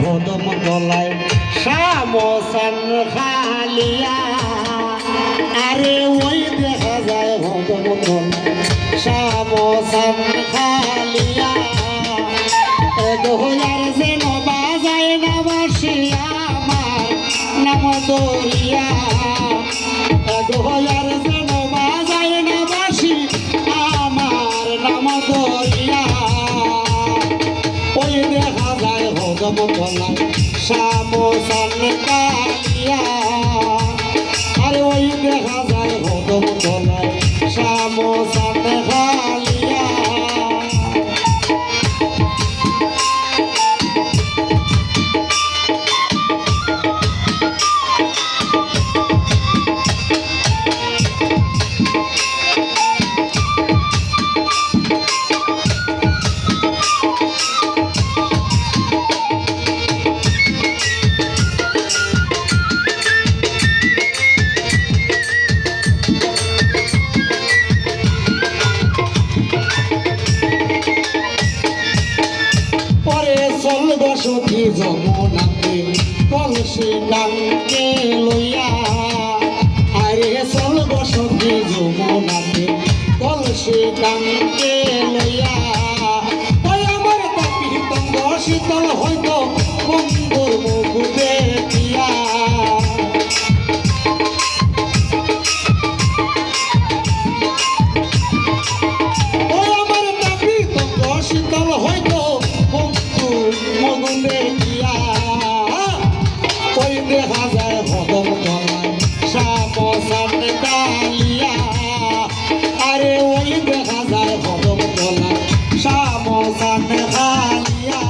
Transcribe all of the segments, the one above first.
ভদম গলায় সামসান খালিয়া আরে ওই দেখা যায় ভদম গলায় সামসান খালিয়া দোয়ার যেন বাজায় না বাসি আমার নাম দরিয়া দোয়ার যেন বাজায় না বাসি আমার নাম দরিয়া ওই দেখা যায় ভদম গলায় সামসান কালিয়া আরে ওই দেখা যায় ভদম গলায় সামসান কালিয়া সখী যমুনাতে কলসি ডাঙ্গে লইয়া আরে চলব সখী যমুনাতে কলসি ডাঙ্গে লইয়া ওই আমার তাপি তঙ্গ শীতল হয়তো বন্ধুর মুখ দেখিয়া ওই আমার তাপি তঙ্গ শীতল হয়তো ওই দেখা যায় ভদম গলায় সামসান কালিয়া আরে ওই দেখা যায় ভদম গলায় সামসান কালিয়া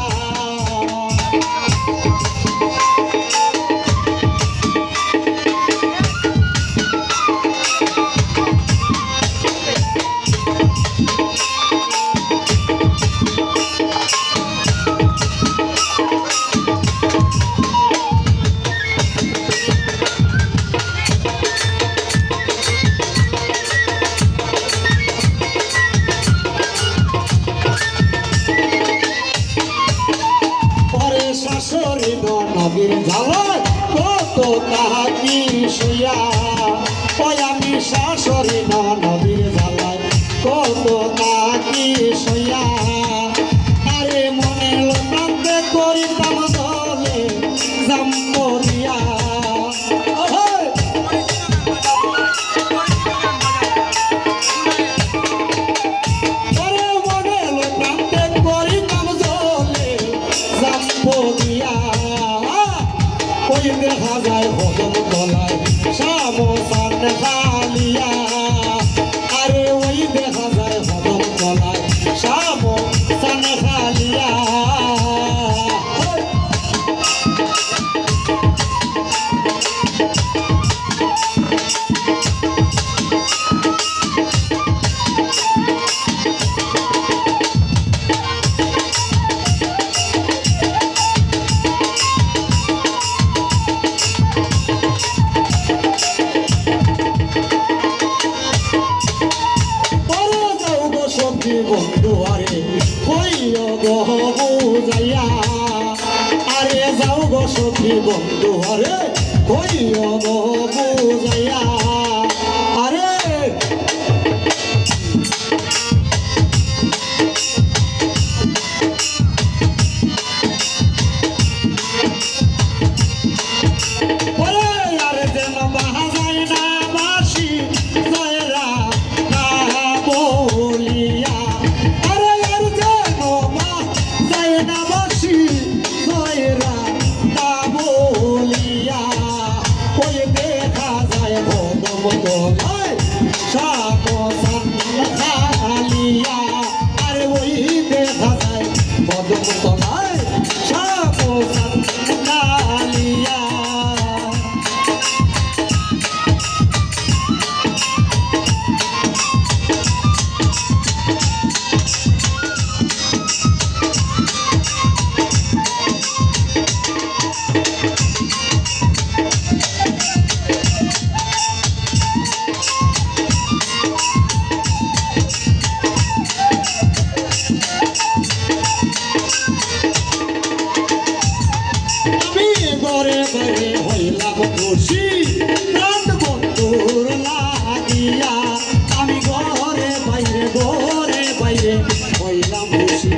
শাশুড়ি নবীর ঝালয় কত তাহাকি শুয়া ওই আমি শাশুড়ি নবীর ঝালয় কত তাহাকি শুয়া আরে মনে লোকান্তে করিতাম দলে জাম্পরিয়া ওই দেখা যায় ভদম গলায় সামসান কালিয়া আরে ওই দেখা যায় ভদম গলায় সামসান কালিয়া বন্ধু আরে হইও গো বুঝাইয়া আরে যাও গো সখী বন্ধু আরে হইও গো বুঝাইয়া আরে আরে যেন বাহা যায় না বাসি জয়রা বলিয়া আরে আর যেন যায় না বাসি জয়রা বলিয়া ঘরে ঘরে হইলাম খুশি প্রাণ বন্ধুর লাগিয়া আমি ঘরে বাইরে হইলাম খুশি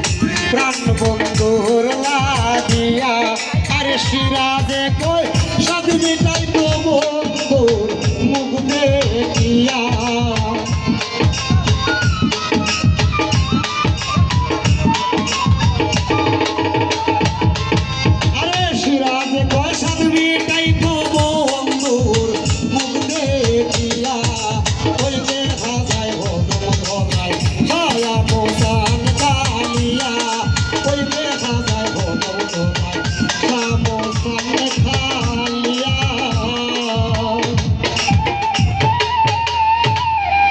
প্রাণ বন্ধুর লাগিয়া আরে সিরাজে